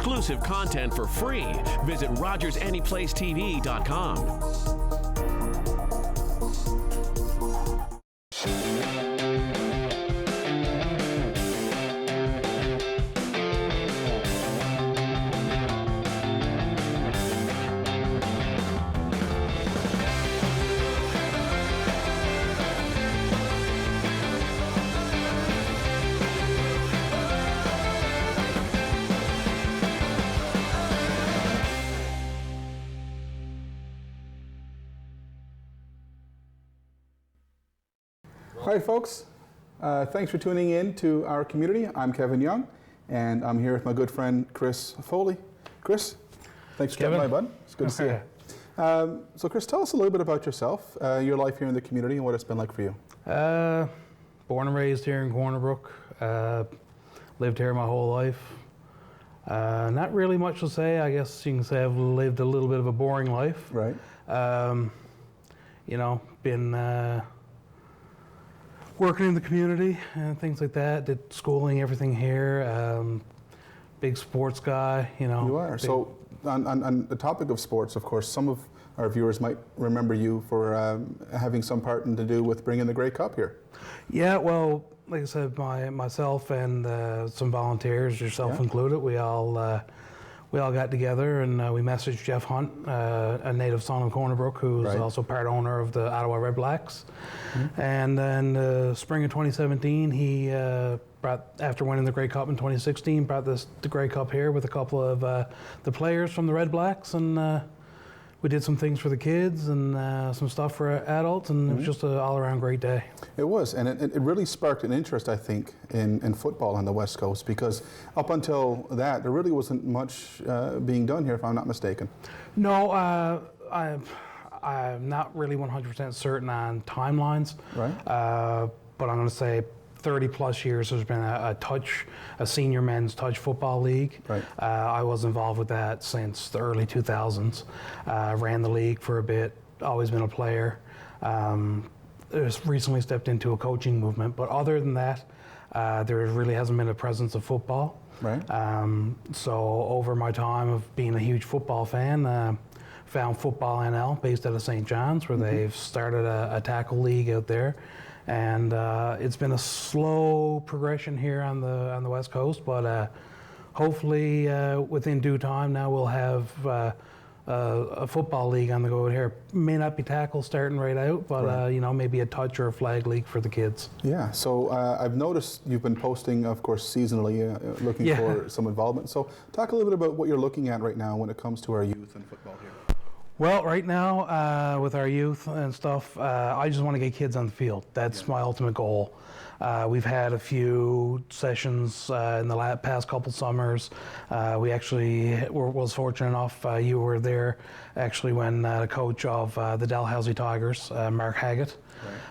exclusive content for free. Visit RogersAnyPlaceTV.com. Hi folks, thanks for tuning in to our community. I'm Kevin Young, and I'm here with my good friend Chris Foley. Chris, thanks for coming by, bud. It's good to see you. So Chris, tell us a little bit about yourself, your life here in the community, and what it's been like for you. Born and raised here in Corner Brook. Lived here my whole life. Not really much to say. I guess you can say I've lived a little bit of a boring life. Right. You know, been working in the community and things like that. Did schooling, everything here. Big sports guy, you know. You are. So on the topic of sports, of course, some of our viewers might remember you for having some part to do with bringing the Grey Cup here. Yeah, well, like I said, myself and some volunteers, yourself included, we all got together and we messaged Jeff Hunt, a native son of Corner Brook, who's also part owner of the Ottawa Red Blacks. And then spring of 2017, he brought, after winning the Grey Cup in 2016, brought the Grey Cup here with a couple of the players from the Red Blacks, and we did some things for the kids and some stuff for adults, and it was just an all-around great day. It was, and it really sparked an interest, I think, in football on the West Coast, because up until that, there really wasn't much being done here, if I'm not mistaken. No, I'm not really 100% certain on timelines, but I'm going to say 30 plus years there's been a senior men's touch football league. I was involved with that since the early 2000s. Ran the league for a bit, always been a player. Just recently stepped into a coaching movement, but other than that, there really hasn't been a presence of football. So over my time of being a huge football fan, found Football NL based out of St. John's, where they've started a tackle league out there. And it's been a slow progression here on the West Coast, but hopefully within due time now we'll have a football league on the go here. May not be tackle starting right out, but you know, maybe a touch or a flag league for the kids. Yeah, so I've noticed you've been posting, of course, seasonally, looking for some involvement. So talk a little bit about what you're looking at right now when it comes to our youth and football here. Well, right now, with our youth and stuff, I just want to get kids on the field. That's my ultimate goal. We've had a few sessions in the past couple summers. We actually was fortunate enough, you were there actually when the coach of the Dalhousie Tigers, Mark Haggett.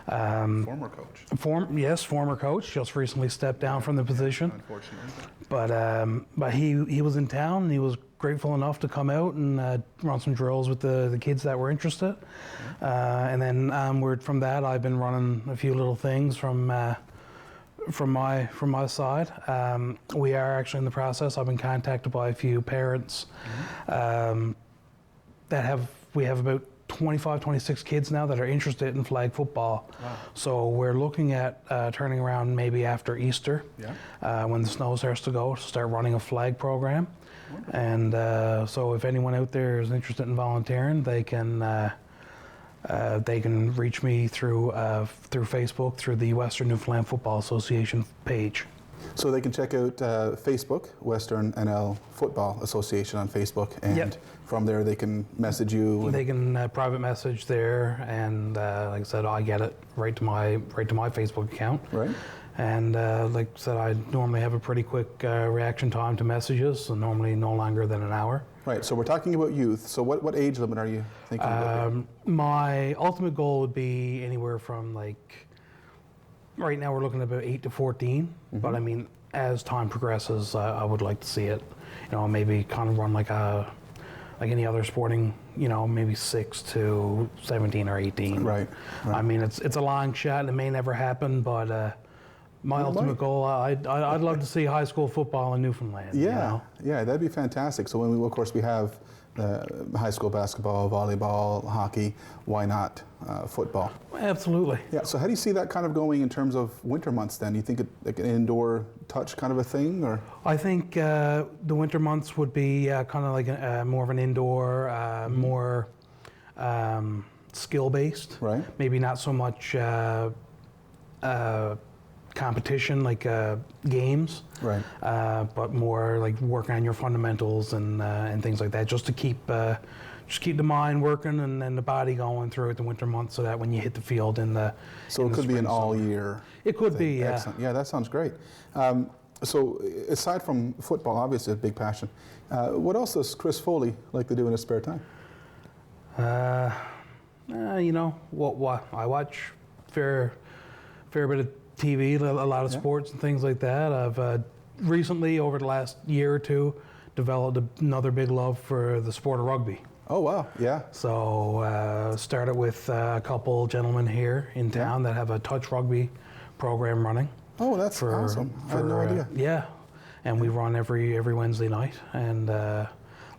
Former coach. Former coach, just recently stepped down from the position. Unfortunately. But he was in town, and he was grateful enough to come out and run some drills with the kids that were interested. And then onward from that, I've been running a few little things from my side. We are actually in the process. I've been contacted by a few parents we have about 25, 26 kids now that are interested in flag football. So we're looking at turning around maybe after Easter, when the snow starts to go, start running a flag program. And so if anyone out there is interested in volunteering, they can reach me through Facebook, through the Western Newfoundland Football Association page. So they can check out Facebook, Western NL Football Association on Facebook, and from there they can message you. They can private message there, and like I said, I get it right to my Facebook account. And like I said, I normally have a pretty quick reaction time to messages, so normally no longer than an hour. Right, so we're talking about youth. So what age limit are you thinking about? My ultimate goal would be anywhere from, like, right now we're looking at about 8 to 14, but I mean, as time progresses, I would like to see it, you know, maybe kind of run like any other sporting, you know, maybe 6 to 17 or 18. Right. I mean, it's a long shot and it may never happen, but My ultimate goal, I'd love to see high school football in Newfoundland. Yeah, you know? yeah, that'd be fantastic. So of course we have high school basketball, volleyball, hockey. Why not football? Absolutely. Yeah. So how do you see that kind of going in terms of winter months? Then, do you think like an indoor touch kind of a thing, or? I think the winter months would be kind of like more of an indoor, more skill-based. Right. Maybe not so much competition like games, right? But more like working on your fundamentals and things like that, just to keep the mind working and then the body going throughout the winter months, so that when you hit the field in the it could be an all-year. It could be, yeah. Excellent. Yeah, that sounds great. So aside from football, obviously a big passion, what else does Chris Foley like to do in his spare time? You know, what I watch fair bit of TV, a lot of sports and things like that. I've recently, over the last year or two, developed another big love for the sport of rugby. Oh, wow, yeah. So started with a couple gentlemen here in town that have a touch rugby program running. Oh, that's awesome. I had no idea. Yeah, and we run every Wednesday night. And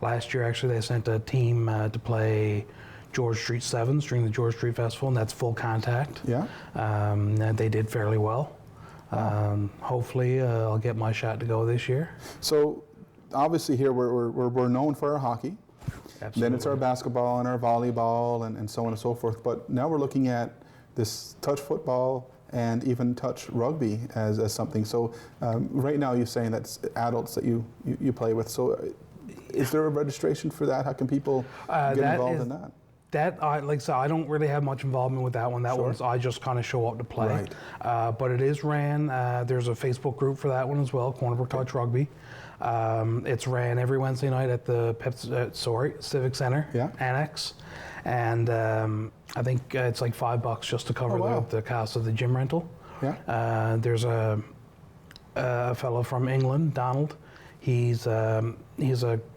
last year, actually, they sent a team to play George Street Sevens during the George Street Festival, and that's full contact. Yeah. And they did fairly well. Hopefully, I'll get my shot to go this year. So, obviously, here we're known for our hockey. Absolutely. Then it's our basketball and our volleyball and so on and so forth. But now we're looking at this touch football and even touch rugby as something. So, right now you're saying that's adults that you play with. So, is there a registration for that? How can people get involved in that? Like I said, I don't really have much involvement with that one. That one's I just kind of show up to play. Right. But it is ran. There's a Facebook group for that one as well, Corner Brook Touch Rugby. It's ran every Wednesday night at the Civic Center Annex, and I think it's like $5 just to cover the cost of the gym rental. Yeah. There's a fellow from England, Donald. He's a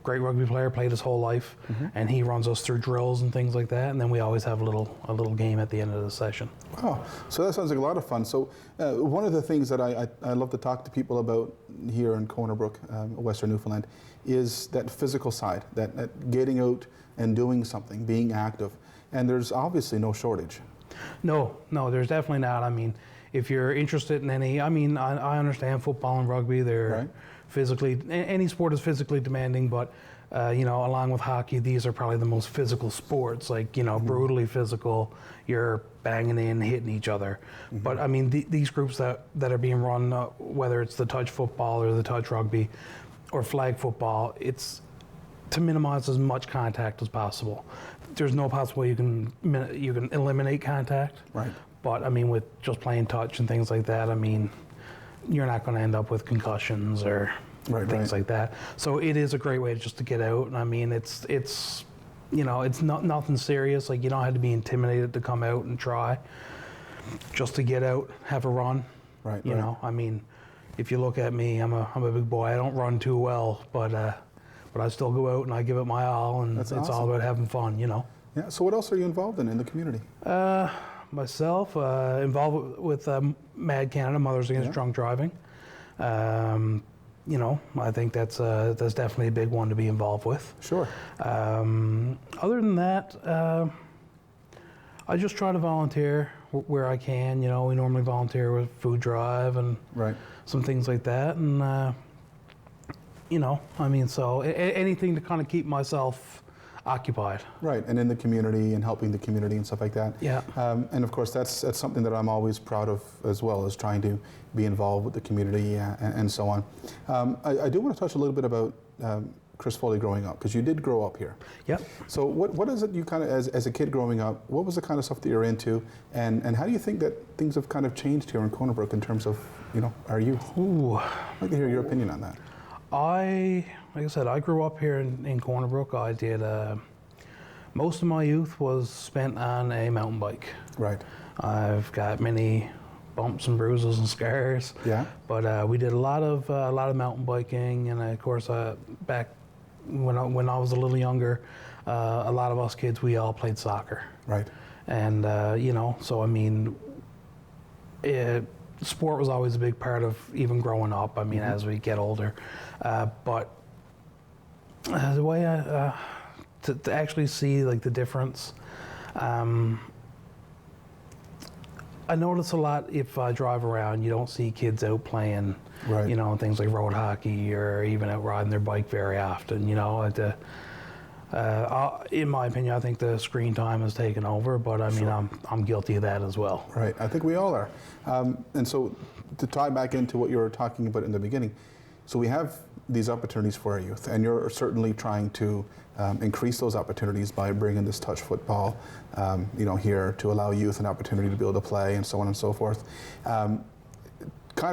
great rugby player, played his whole life, and he runs us through drills and things like that. And then we always have a little game at the end of the session. Wow, so that sounds like a lot of fun. So one of the things that I love to talk to people about here in Corner Brook, Western Newfoundland, is that physical side, that getting out and doing something, being active. And there's obviously no shortage. No, there's definitely not. I mean, if you're interested in any, I understand football and rugby, they're physically, any sport is physically demanding, but along with hockey, these are probably the most physical sports, like, brutally physical. You're banging in, hitting each other. But I mean, these groups that are being run, whether it's the touch football or the touch rugby or flag football, it's to minimize as much contact as possible. There's no possible you can eliminate contact. Right. But I mean, with just playing touch and things like that, I mean, you're not going to end up with concussions or things like that. So it is a great way to get out. And I mean, it's not nothing serious. Like, you don't have to be intimidated to come out and try. Just to get out, have a run. Right. You know, I mean, if you look at me, I'm a big boy. I don't run too well, but I still go out and I give it my all, and it's all about having fun. Yeah. So what else are you involved in the community? Myself, involved with MAD Canada, Mothers Against Drunk Driving. I think that's definitely a big one to be involved with. Sure. Other than that, I just try to volunteer where I can. We normally volunteer with food drive and some things like that. And, so anything to kind of keep myself occupied. Right, and in the community and helping the community and stuff like that. Yeah. And of course, that's something that I'm always proud of as well, is trying to be involved with the community and so on. I do want to touch a little bit about Chris Foley growing up, because you did grow up here. Yep. So what is it you kind of, as a kid growing up, what was the kind of stuff that you're into, and how do you think that things have kind of changed here in Corner Brook in terms of, our youth? Ooh. I'd like to hear your opinion on that. Like I said, I grew up here in Corner Brook. I did, most of my youth was spent on a mountain bike. Right. I've got many bumps and bruises and scars. Yeah. But we did a lot of mountain biking, and of course, back when I was a little younger, a lot of us kids, we all played soccer. Right. And so I mean, sport was always a big part of even growing up. I mean, as we get older, but the way to actually see like the difference. I notice a lot if I drive around, you don't see kids out playing, you know, things like road hockey or even out riding their bike very often. You know, in my opinion, I think the screen time has taken over, but I mean, I'm guilty of that as well. Right, I think we all are. And so to tie back into what you were talking about in the beginning, so we have these opportunities for our youth, and you're certainly trying to increase those opportunities by bringing this touch football, you know, here to allow youth an opportunity to be able to play and so on and so forth. Kind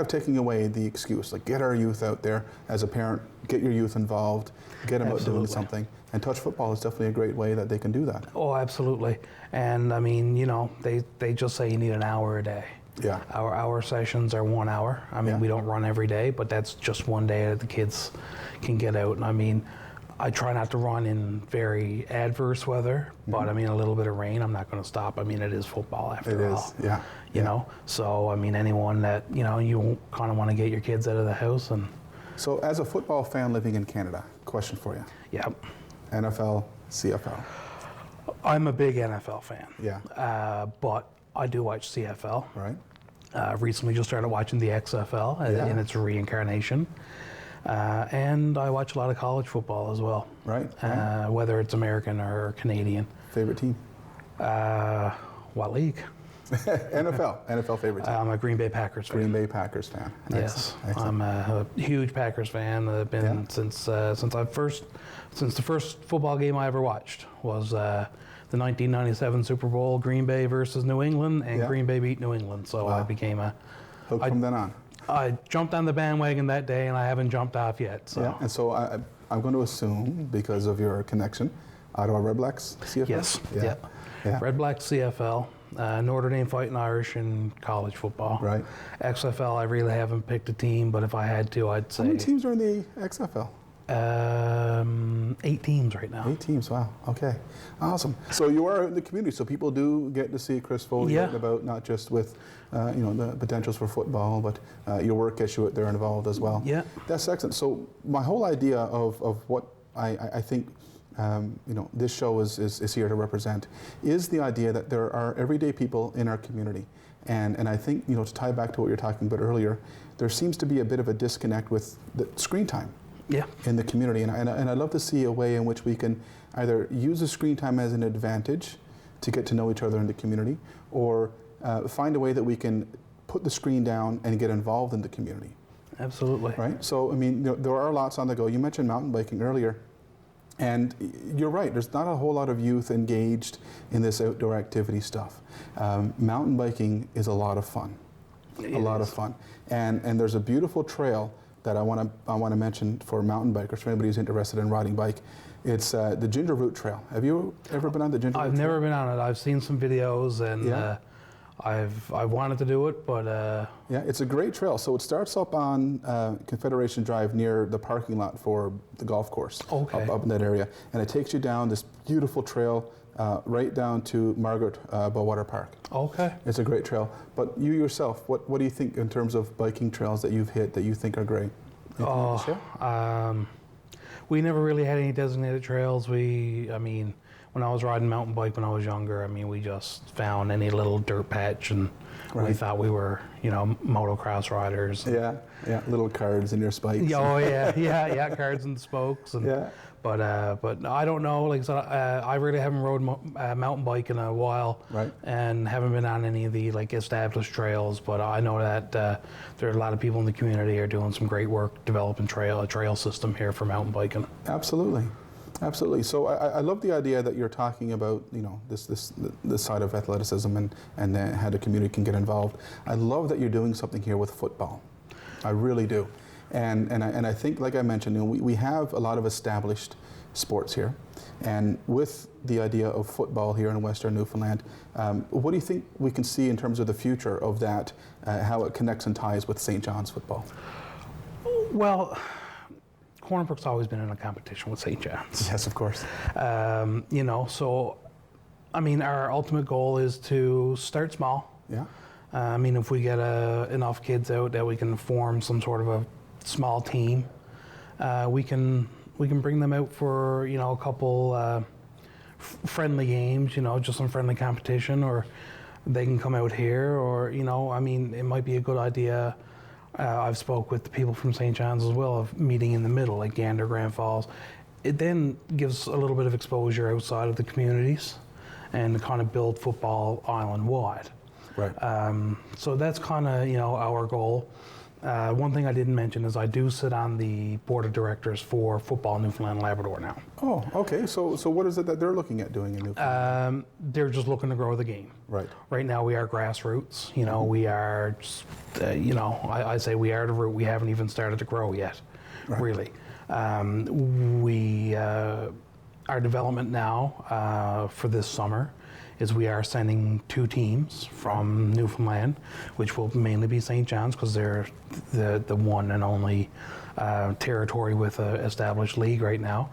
of taking away the excuse, like get our youth out there as a parent, get your youth involved, get them out doing something. And touch football is definitely a great way that they can do that. Oh, absolutely. And I mean, you know, they just say you need an hour a day. Yeah. Our sessions are 1 hour. I mean, we don't run every day, but that's just one day that the kids can get out. And I mean, I try not to run in very adverse weather, but I mean, a little bit of rain, I'm not going to stop. I mean, it is football after all. It is, yeah. You know, so I mean, anyone that, you know, you kind of want to get your kids out of the house. And so as a football fan living in Canada, question for you. Yeah. NFL, CFL? I'm a big NFL fan. Yeah. But I do watch CFL. Right. Recently just started watching the XFL in its reincarnation. And I watch a lot of college football as well. Right. Whether it's American or Canadian. Favorite team? What league? NFL favorite team. I'm a Green Bay Packers fan. Green Bay Packers fan. Yes. Excellent. I'm a huge Packers fan. I've been since the first football game I ever watched was the 1997 Super Bowl, Green Bay versus New England, and Green Bay beat New England. So I became hooked from then on. I jumped on the bandwagon that day, and I haven't jumped off yet. So. Yeah, and so I'm going to assume, because of your connection, Ottawa Redblacks, CFL? Yes, yeah. Redblacks, CFL, Notre Dame Fighting Irish in college football. Right. XFL, I really haven't picked a team, but if I had to, I'd say... How many teams are in the XFL? 8 teams right now. 8 teams, wow, okay. Awesome. So you are out in the community, so people do get to see Chris Foley out about, not just with you know, the potentials for football, but your work gets you out there involved as well. Yeah. That's excellent. So my whole idea of what I think you know, this show is here to represent is the idea that there are everyday people in our community. And I think, you know, to tie back to what you were talking about earlier, there seems to be a bit of a disconnect with the screen time. In the community, and I'd love to see a way in which we can either use the screen time as an advantage to get to know each other in the community, or find a way that we can put the screen down and get involved in the community. Absolutely. Right? So, I mean, there are lots on the go. You mentioned mountain biking earlier, and you're right, there's not a whole lot of youth engaged in this outdoor activity stuff. Mountain biking is a lot of fun. A lot of fun. And there's a beautiful trail that I want to mention for mountain bikers, for anybody who's interested in riding bike. It's the Ginger Root Trail. Have you ever been on the Ginger Root Trail? I've never been on it. I've seen some videos, and I wanted to do it, but... Yeah, it's a great trail. So it starts up on Confederation Drive near the parking lot for the golf course, up in that area. And it takes you down this beautiful trail right down to Margaret Bowater Park. Okay. It's a great trail. But you yourself, what do you think in terms of biking trails that you've hit that you think are great? We never really had any designated trails. I mean, when I was riding mountain bike when I was younger, I mean, we just found any little dirt patch, and we thought we were, you know, motocross riders. Yeah, little cards in your spikes. Oh yeah, cards and spokes. And, But I don't know. Like I said, I really haven't rode mountain bike in a while, and haven't been on any of the like established trails. But I know that there are a lot of people in the community who are doing some great work developing a trail system here for mountain biking. Absolutely. So I love the idea that you're talking about, you know, this side of athleticism and how the community can get involved. I love that you're doing something here with football. I really do. And I think, like I mentioned, you know, we have a lot of established sports here. And with the idea of football here in Western Newfoundland, what do you think we can see in terms of the future of that, how it connects and ties with St. John's football? Well, Corner Brook's always been in a competition with St. John's. Yes, of course. You know, so, I mean, our ultimate goal is to start small. Yeah. I mean, if we get enough kids out that we can form some sort of a small team, we can bring them out for a couple friendly games, just some friendly competition, or they can come out here, or I mean, it might be a good idea. I've spoke with the people from St. John's as well of meeting in the middle, like Gander, Grand Falls. It then gives a little bit of exposure outside of the communities and to kind of build football island-wide. Right. So that's kind of, our goal. One thing I didn't mention is I do sit on the board of directors for Football Newfoundland Labrador now. Oh, okay. So what is it that they're looking at doing in Newfoundland? They're just looking to grow the game. Right. Right now we are grassroots. We are, just, I say we are the root. We haven't even started to grow yet, really. Our development now for this summer is we are sending 2 teams from Newfoundland, which will mainly be St. John's because they're the one and only territory with an established league right now.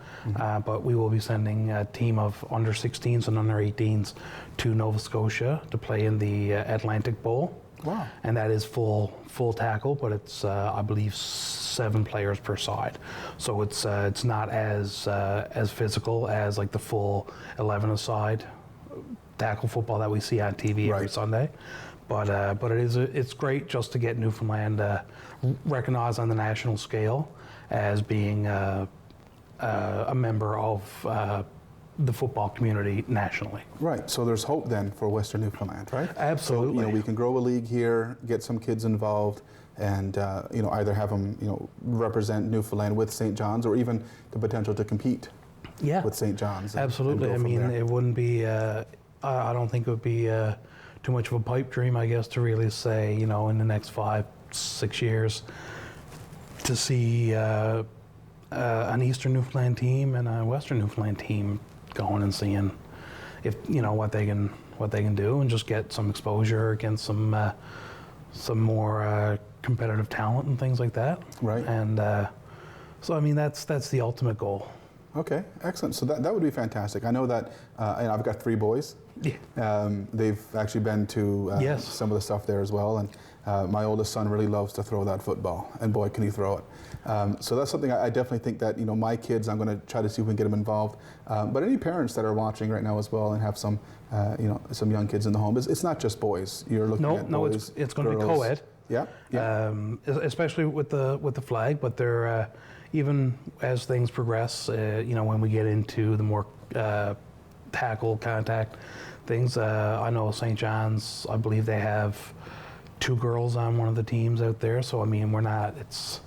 But we will be sending a team of under 16s and under 18s to Nova Scotia to play in the Atlantic Bowl. Wow. And that is full tackle, but it's I believe 7 players per side. So it's not as physical as like the full 11-a-side tackle football that we see on TV every Sunday, but it's great just to get Newfoundland recognized on the national scale as being a member of the football community nationally. Right. So there's hope then for Western Newfoundland, right? Absolutely. So we can grow a league here, get some kids involved, and either have them represent Newfoundland with St. John's, or even the potential to compete with St. John's. Absolutely. I mean, it wouldn't be. I don't think it would be too much of a pipe dream, I guess, to really say, in the next 5-6 years, to see an Eastern Newfoundland team and a Western Newfoundland team going and seeing if what they can do, and just get some exposure against some more competitive talent and things like that. Right. And so I mean that's the ultimate goal. Okay, excellent. So that would be fantastic. I know that I've got 3 boys. Yeah. They've actually been to some of the stuff there as well, and my oldest son really loves to throw that football, and boy, can he throw it. So that's something I definitely think that, my kids, I'm going to try to see if we can get them involved. But any parents that are watching right now as well and have some, some young kids in the home, it's not just boys. You're looking at boys, it's going to be co-ed. Yeah. Especially with the flag, but they're even as things progress, when we get into the more tackle contact things, I know St. John's, I believe they have 2 girls on one of the teams out there. So I mean, we're not. It's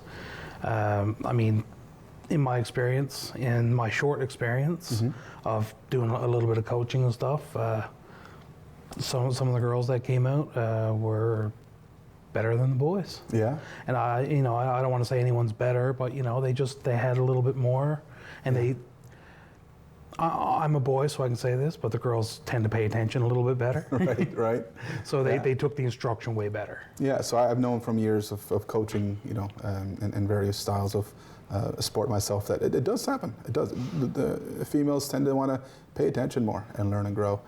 I mean, in my experience, in my short experience of doing a little bit of coaching and stuff, some of the girls that came out were better than the boys. Yeah. And I don't want to say anyone's better, but they had a little bit more, and I'm a boy, so I can say this, but the girls tend to pay attention a little bit better. Right. So they took the instruction way better. Yeah. So I've known from years of coaching, and various styles of sport myself, that it does happen. It does. The females tend to want to pay attention more and learn and grow.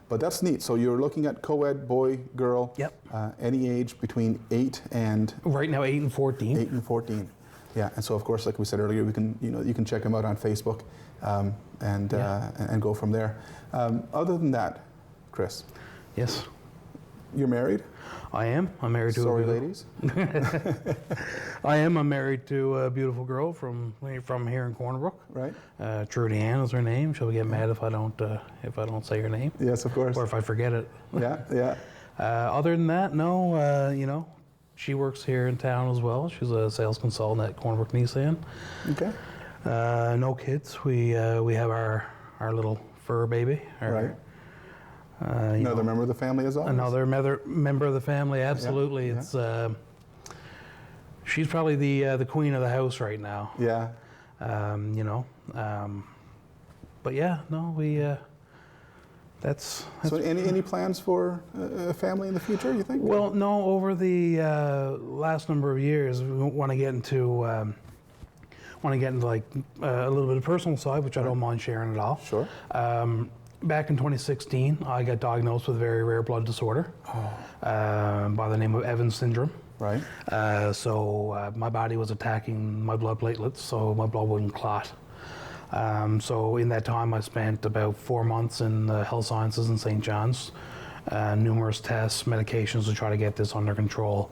But that's neat. So you're looking at co-ed, boy, girl. Yep. Any age between 8 and... Right now, 8 and 14. 8 and 14. Yeah. And so, of course, like we said earlier, we can, you can check them out on Facebook, and go from there. Other than that, Chris. Yes. You're married? I am. I'm married to a ladies. I am. I'm married to a beautiful girl from here in Corner Brook. Right. Trudy Ann is her name. She'll get mad if I don't say her name. Yes, of course. Or if I forget it. Yeah. Other than that, no. She works here in town as well. She's a sales consultant at Corner Brook Nissan. Okay. No kids. We have our little fur baby. Right. Another member of the family as well? Another member of the family, absolutely. Yeah. It's she's probably the queen of the house right now. Yeah. But yeah, no, we that's so any plans for a family in the future, you think? Well, no, over the last number of years, we want to get into like a little bit of personal side, which I don't mind sharing at all. Sure. back in 2016, I got diagnosed with a very rare blood disorder by the name of Evans syndrome. Right. So my body was attacking my blood platelets, so my blood wouldn't clot. So in that time, I spent about 4 months in the health sciences in St. John's, numerous tests, medications to try to get this under control.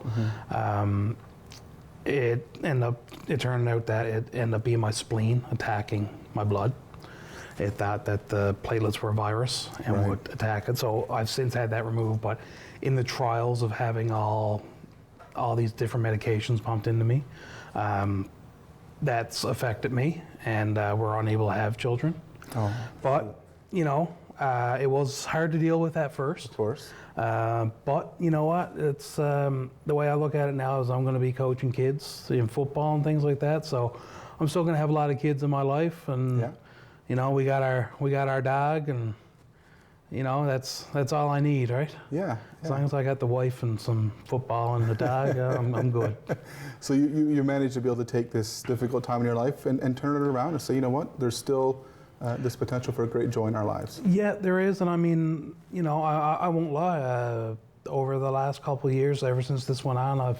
It turned out that it ended up being my spleen attacking my blood. It thought that the platelets were a virus and would attack it. So I've since had that removed, but in the trials of having all these different medications pumped into me, that's affected me, and we're unable to have children. Oh. But, you know, it was hard to deal with at first. Of course. But you know what? It's the way I look at it now is I'm going to be coaching kids in football and things like that. So I'm still going to have a lot of kids in my life, and you know, we got our dog, and you know, that's all I need, right? Yeah. As long as I got the wife and some football and the dog, I'm good. So you managed to be able to take this difficult time in your life and turn it around and say, you know what? There's still this potential for great joy in our lives. Yeah, there is, and I mean, you know, I won't lie. Over the last couple of years, ever since this went on,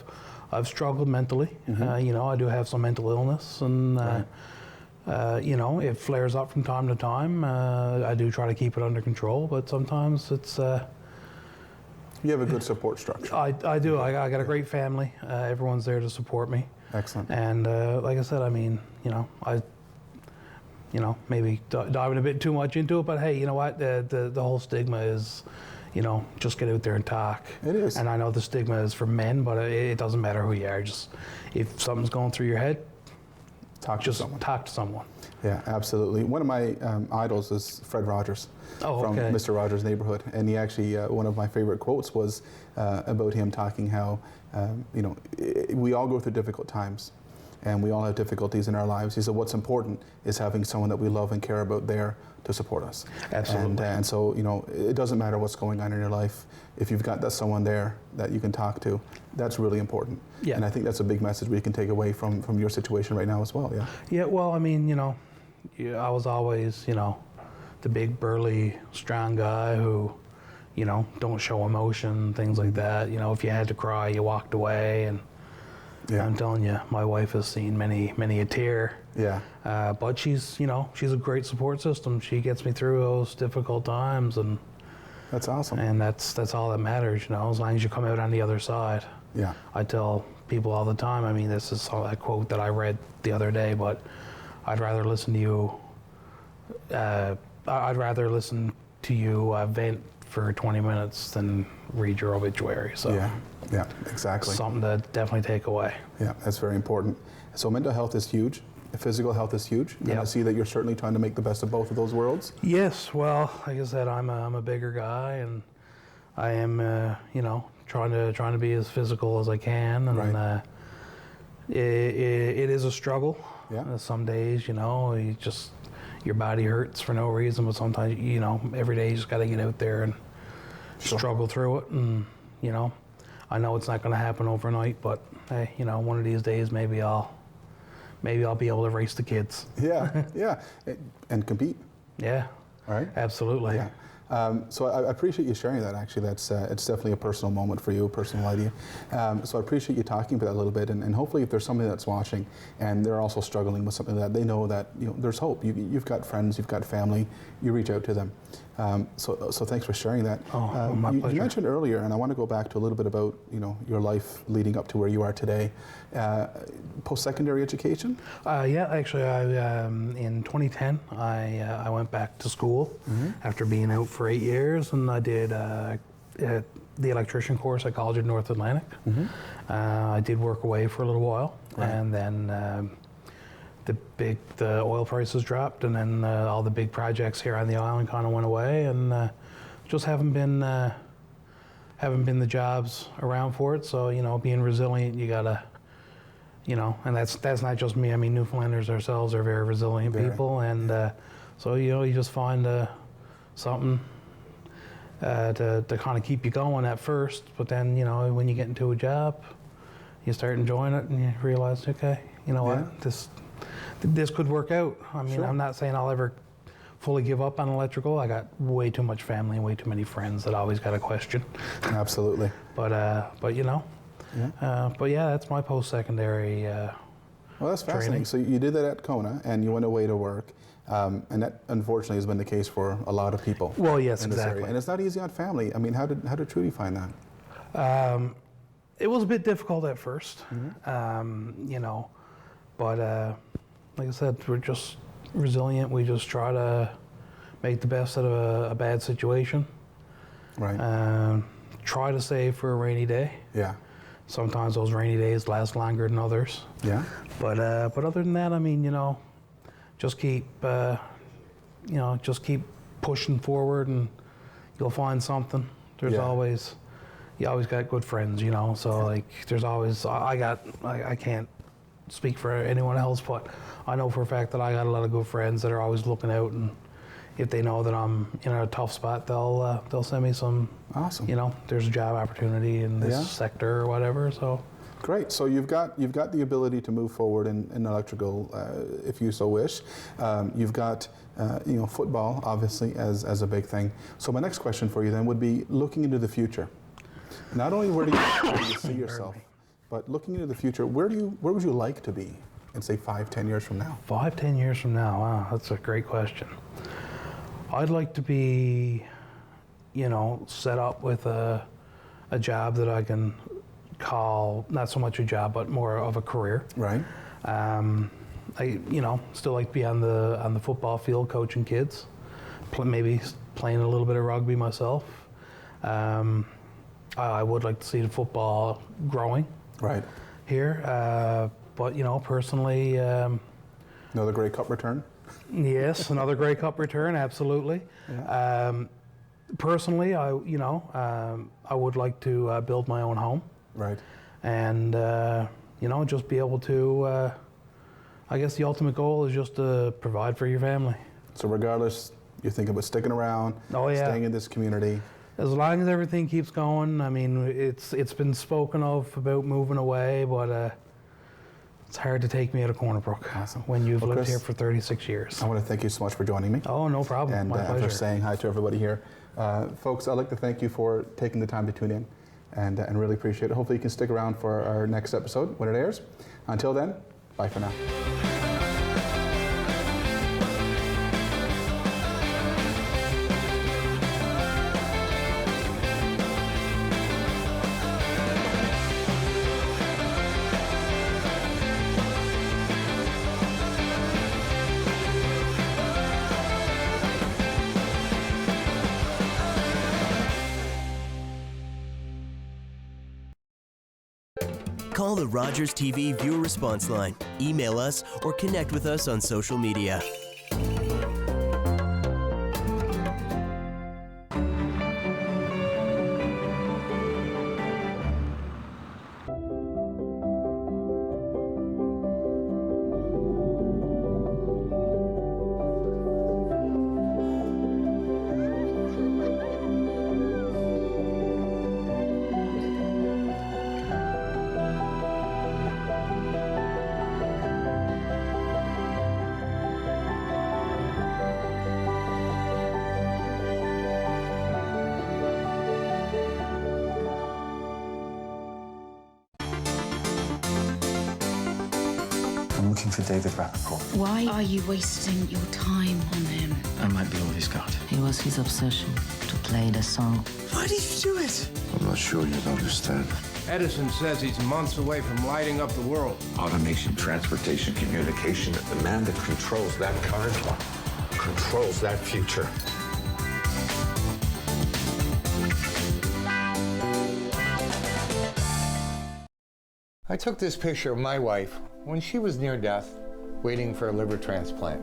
I've struggled mentally. You know, I do have some mental illness, and you know, it flares up from time to time. I do try to keep it under control, but sometimes it's. You have a good support structure. I do. I got a great family. Everyone's there to support me. Excellent. And like I said, I mean, you know, maybe diving a bit too much into it, but hey, you know what? The whole stigma is, you know, just get out there and talk. It is. And I know the stigma is for men, but it doesn't matter who you are. Just if something's going through your head, talk to someone. Yeah, absolutely. One of my idols is Fred Rogers from Mr. Rogers' Neighborhood, and he actually one of my favorite quotes was about him talking how you know, we all go through difficult times. And we all have difficulties in our lives. He said, what's important is having someone that we love and care about there to support us. Absolutely. And so, you know, it doesn't matter what's going on in your life. If you've got that someone there that you can talk to, that's really important. Yeah. And I think that's a big message we can take away from your situation right now as well, yeah? Yeah, well, I mean, you know, I was always, you know, the big, burly, strong guy who, you know, don't show emotion, things like that. You know, if you had to cry, you walked away, and I'm telling you, my wife has seen many a tear. Yeah. But she's, you know, she's a great support system. She gets me through those difficult times, and that's awesome. And that's all that matters, you know, as long as you come out on the other side. Yeah. I tell people all the time. I mean, this is a quote that I read the other day, but I'd rather listen to you. I'd rather listen to you vent for 20 minutes than read your obituary. So yeah, exactly. Something to definitely take away. Yeah, that's very important. So mental health is huge. Physical health is huge. And I see that you're certainly trying to make the best of both of those worlds. Yes, well, like I said, I'm a bigger guy, and I am, you know, trying to be as physical as I can, and it is a struggle. Yeah. Some days, you know, your body hurts for no reason, but sometimes, you know, every day you just got to get out there and struggle through it. And, you know, I know it's not going to happen overnight, but hey, you know, one of these days maybe I'll be able to race the kids. Yeah, and compete. Yeah. All right. Absolutely. Yeah. So I appreciate you sharing that. Actually, it's definitely a personal moment for you, a personal idea. So I appreciate you talking about that a little bit, and hopefully, if there's somebody that's watching and they're also struggling with something, that they know that, you know, there's hope. You've got friends, you've got family. You reach out to them. So thanks for sharing that. My pleasure. You mentioned earlier, and I want to go back to a little bit about, you know, your life leading up to where you are today. Post-secondary education? Yeah, actually, in 2010, I went back to school after being out for 8 years, and I did the electrician course at College of North Atlantic. I did work away for a little while, and then the oil prices dropped, and then all the big projects here on the island kind of went away, and just haven't been the jobs around for it. So, you know, being resilient, you gotta, you know, and that's not just me. I mean, Newfoundlanders ourselves are very resilient people, and so, you know, you just find something to kind of keep you going at first, but then, you know, when you get into a job, you start enjoying it, and you realize, okay, you know what, this could work out. I mean, I'm not saying I'll ever fully give up on electrical. I got way too much family and way too many friends that always got a question. Absolutely. But you know, but yeah, that's my post-secondary well, that's fascinating. training. So you did that at Kona, and you went away to work, and that unfortunately has been the case for a lot of people. Well, yes, in this exactly. area. And it's not easy on family. I mean, how did Trudy find that? It was a bit difficult at first, you know, but like I said, we're just resilient. We just try to make the best out of a bad situation. Right. Try to save for a rainy day. Yeah. Sometimes those rainy days last longer than others. Yeah. But other than that, I mean, you know, just keep pushing forward, and you'll find something. There's always, you always got good friends, you know. So like, there's always, I can't speak for anyone else, but I know for a fact that I got a lot of good friends that are always looking out, and if they know that I'm in a tough spot, they'll send me some. Awesome. You know, there's a job opportunity in this sector or whatever. So. Great. So you've got the ability to move forward in electrical, if you so wish. You've got you know, football obviously as a big thing. So my next question for you then would be looking into the future. Not only where do you see yourself, but looking into the future, where would you like to be in say 5-10 years from now? 5-10 years from now, wow, that's a great question. I'd like to be, you know, set up with a job that I can call not so much a job, but more of a career. Right. I, you know, still like to be on the football field coaching kids, maybe playing a little bit of rugby myself. I would like to see the football growing. Right. Here, but you know, personally. Another Grey Cup return. Yes, another Grey Cup return, absolutely. Yeah. Personally, I would like to build my own home. Right. And you know, just be able to. I guess the ultimate goal is just to provide for your family. So regardless, you're thinking about sticking around, staying in this community. As long as everything keeps going. I mean, it's been spoken of about moving away, but it's hard to take me out of Corner Brook when you've lived Chris, here for 36 years. I want to thank you so much for joining me. Oh, no problem. And My pleasure. for saying hi to everybody here. Folks, I'd like to thank you for taking the time to tune in and really appreciate it. Hopefully you can stick around for our next episode when it airs. Until then, bye for now. Call the Rogers TV viewer response line, email us, or connect with us on social media. I'm looking for David Rappaport. Why are you wasting your time on him? I might be all he's got. It was his obsession to play the song. Why did you do it? I'm not sure you'd understand. Edison says he's months away from lighting up the world. Automation, transportation, communication. The man that controls that current controls that future. I took this picture of my wife when she was near death, waiting for a liver transplant.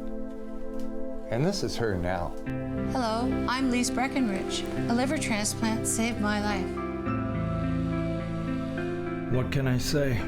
And this is her now. Hello, I'm Lise Breckenridge. A liver transplant saved my life. What can I say?